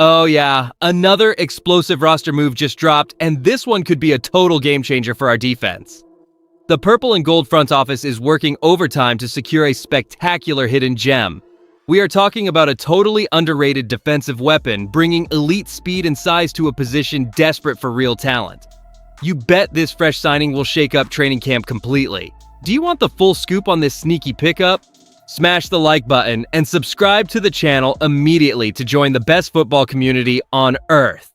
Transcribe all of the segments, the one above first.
Oh yeah, another explosive roster move just dropped, and this one could be a total game changer for our defense. The purple and gold front office is working overtime to secure a spectacular hidden gem. We are talking about a totally underrated defensive weapon, bringing elite speed and size to a position desperate for real talent. You bet this fresh signing will shake up training camp completely. Do you want the full scoop on this sneaky pickup? Smash the like button and subscribe to the channel immediately to join the best football community on Earth.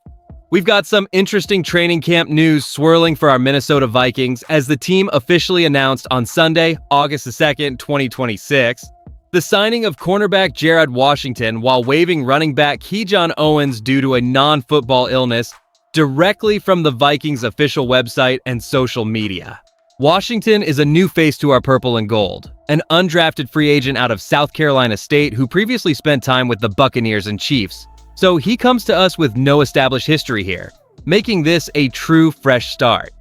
We've got some interesting training camp news swirling for our Minnesota Vikings as the team officially announced on Sunday, August 2nd, 2026, the signing of cornerback Jared Washington while waiving running back Keyshawn Owens due to a non-football illness directly from the Vikings official website and social media. Washington is a new face to our purple and gold, an undrafted free agent out of South Carolina State who previously spent time with the Buccaneers and Chiefs. So he comes to us with no established history here, making this a true fresh start.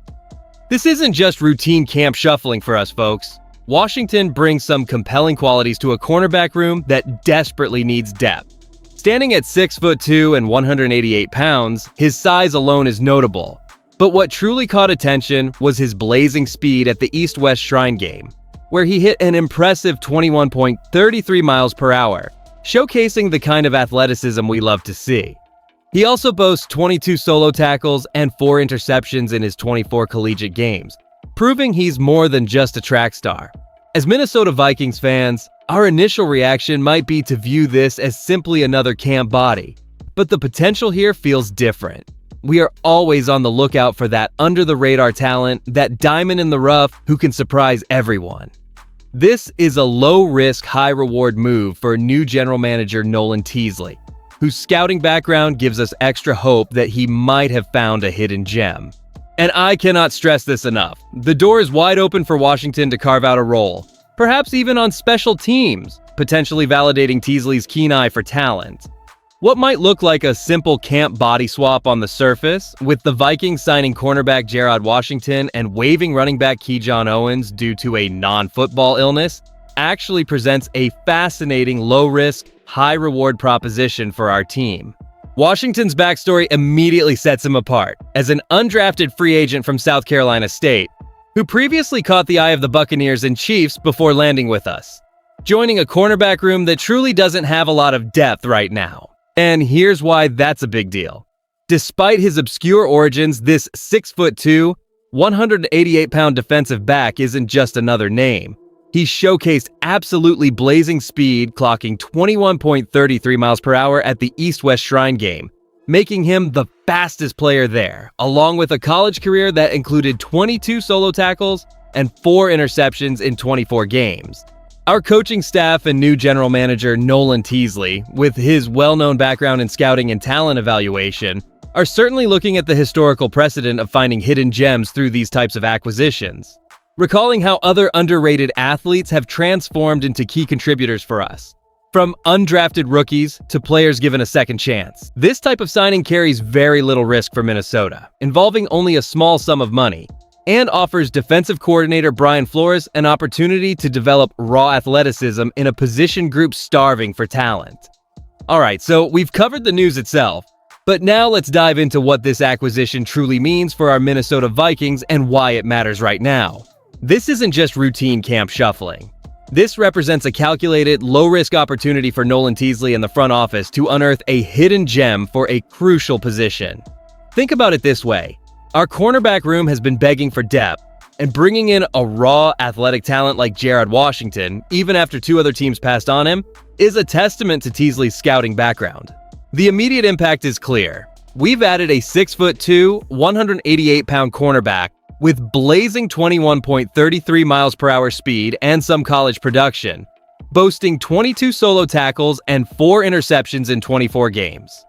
This isn't just routine camp shuffling for us, folks. Washington brings some compelling qualities to a cornerback room that desperately needs depth. Standing at 6'2" and 188 pounds, his size alone is notable. But what truly caught attention was his blazing speed at the East-West Shrine game, where he hit an impressive 21.33 miles per hour, showcasing the kind of athleticism we love to see. He also boasts 22 solo tackles and 4 interceptions in his 24 collegiate games, proving he's more than just a track star. As Minnesota Vikings fans, our initial reaction might be to view this as simply another camp body, but the potential here feels different. We are always on the lookout for that under-the-radar talent, that diamond in the rough who can surprise everyone. This is a low-risk, high-reward move for new general manager Nolan Teasley, whose scouting background gives us extra hope that he might have found a hidden gem. And I cannot stress this enough. The door is wide open for Washington to carve out a role, perhaps even on special teams, potentially validating Teasley's keen eye for talent. What might look like a simple camp body swap on the surface, with the Vikings signing cornerback Jared Washington and waiving running back Keyshawn Owens due to a non-football illness, actually presents a fascinating low-risk, high-reward proposition for our team. Washington's backstory immediately sets him apart as an undrafted free agent from South Carolina State, who previously caught the eye of the Buccaneers and Chiefs before landing with us, joining a cornerback room that truly doesn't have a lot of depth right now. And here's why that's a big deal. Despite his obscure origins, this 6'2", 188-pound defensive back isn't just another name. He showcased absolutely blazing speed, clocking 21.33 miles per hour at the East-West Shrine game, making him the fastest player there, along with a college career that included 22 solo tackles and 4 interceptions in 24 games. Our coaching staff and new general manager Nolan Teasley, with his well-known background in scouting and talent evaluation, are certainly looking at the historical precedent of finding hidden gems through these types of acquisitions, recalling how other underrated athletes have transformed into key contributors for us. From undrafted rookies to players given a second chance, this type of signing carries very little risk for Minnesota, involving only a small sum of money, and offers defensive coordinator Brian Flores an opportunity to develop raw athleticism in a position group starving for talent. Alright, so we've covered the news itself, but now let's dive into what this acquisition truly means for our Minnesota Vikings and why it matters right now. This isn't just routine camp shuffling. This represents a calculated, low-risk opportunity for Nolan Teasley and the front office to unearth a hidden gem for a crucial position. Think about it this way. Our cornerback room has been begging for depth, and bringing in a raw, athletic talent like Jared Washington, even after 2 other teams passed on him, is a testament to Teasley's scouting background. The immediate impact is clear. We've added a 6'2", 188-pound cornerback with blazing 21.33 miles per hour speed and some college production, boasting 22 solo tackles and 4 interceptions in 24 games.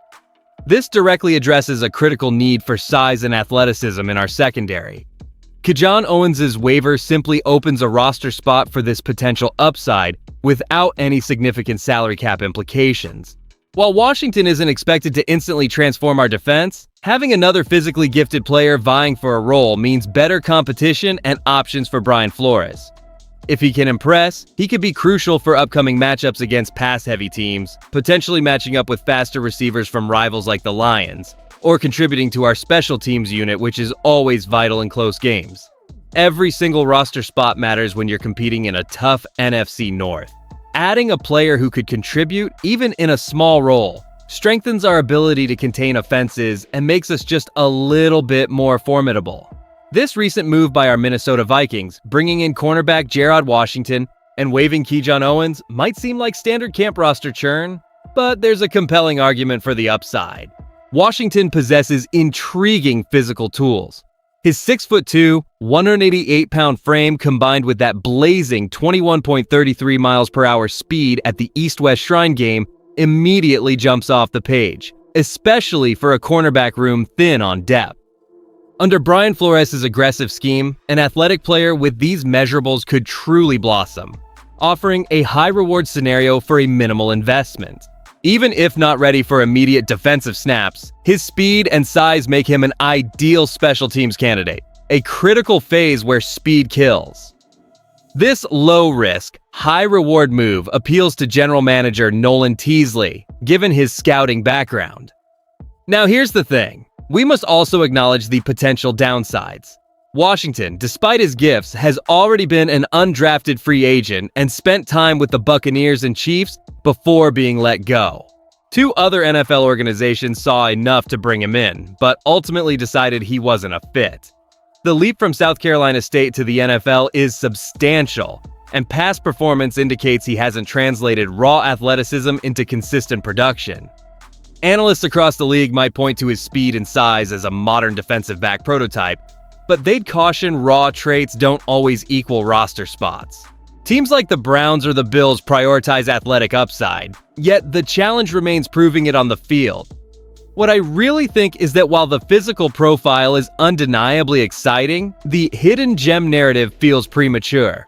This directly addresses a critical need for size and athleticism in our secondary. Keyshawn Owens' waiver simply opens a roster spot for this potential upside without any significant salary cap implications. While Washington isn't expected to instantly transform our defense, having another physically gifted player vying for a role means better competition and options for Brian Flores. If he can impress, he could be crucial for upcoming matchups against pass-heavy teams, potentially matching up with faster receivers from rivals like the Lions, or contributing to our special teams unit, which is always vital in close games. Every single roster spot matters when you're competing in a tough NFC North. Adding a player who could contribute, even in a small role, strengthens our ability to contain offenses and makes us just a little bit more formidable. This recent move by our Minnesota Vikings, bringing in cornerback Gerard Washington and waiving Keyshawn Owens, might seem like standard camp roster churn, but there's a compelling argument for the upside. Washington possesses intriguing physical tools. His 6'2", 188-pound frame combined with that blazing 21.33 miles per hour speed at the East-West Shrine game immediately jumps off the page, especially for a cornerback room thin on depth. Under Brian Flores' aggressive scheme, an athletic player with these measurables could truly blossom, offering a high-reward scenario for a minimal investment. Even if not ready for immediate defensive snaps, his speed and size make him an ideal special teams candidate, a critical phase where speed kills. This low-risk, high-reward move appeals to general manager Nolan Teasley, given his scouting background. Now here's the thing. We must also acknowledge the potential downsides. Washington, despite his gifts, has already been an undrafted free agent and spent time with the Buccaneers and Chiefs before being let go. Two other NFL organizations saw enough to bring him in, but ultimately decided he wasn't a fit. The leap from South Carolina State to the NFL is substantial, and past performance indicates he hasn't translated raw athleticism into consistent production. Analysts across the league might point to his speed and size as a modern defensive back prototype, but they'd caution raw traits don't always equal roster spots. Teams like the Browns or the Bills prioritize athletic upside, yet the challenge remains proving it on the field. What I really think is that while the physical profile is undeniably exciting, the hidden gem narrative feels premature.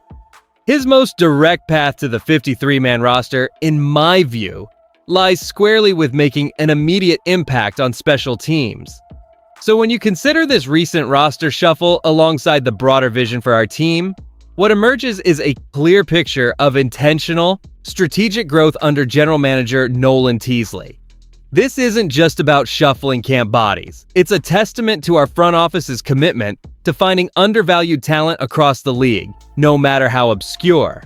His most direct path to the 53-man roster, in my view, lies squarely with making an immediate impact on special teams. So when you consider this recent roster shuffle alongside the broader vision for our team, what emerges is a clear picture of intentional, strategic growth under general manager Nolan Teasley. This isn't just about shuffling camp bodies. It's a testament to our front office's commitment to finding undervalued talent across the league, no matter how obscure.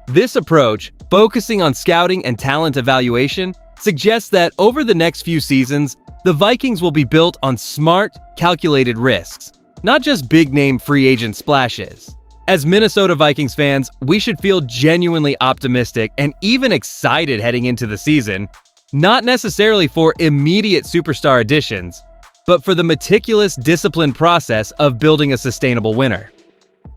This approach, focusing on scouting and talent evaluation, suggests that over the next few seasons, the Vikings will be built on smart, calculated risks, not just big-name free agent splashes. As Minnesota Vikings fans, we should feel genuinely optimistic and even excited heading into the season, not necessarily for immediate superstar additions, but for the meticulous, disciplined process of building a sustainable winner.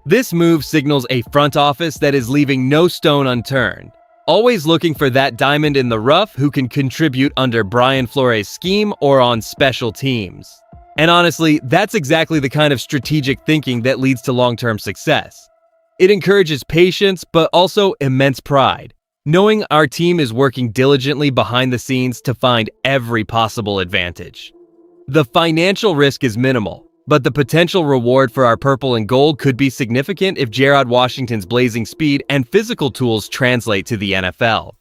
This move signals a front office that is leaving no stone unturned, always looking for that diamond in the rough who can contribute under Brian Flores' scheme or on special teams. And honestly, that's exactly the kind of strategic thinking that leads to long-term success. It encourages patience, but also immense pride, knowing our team is working diligently behind the scenes to find every possible advantage. The financial risk is minimal, but the potential reward for our purple and gold could be significant if Gerard Washington's blazing speed and physical tools translate to the NFL.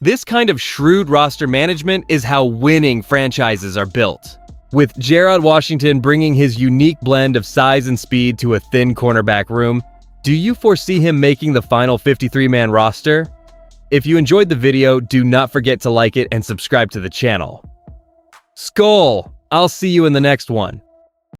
This kind of shrewd roster management is how winning franchises are built. With Gerard Washington bringing his unique blend of size and speed to a thin cornerback room, do you foresee him making the final 53-man roster? If you enjoyed the video, do not forget to like it and subscribe to the channel. SKOL! I'll see you in the next one.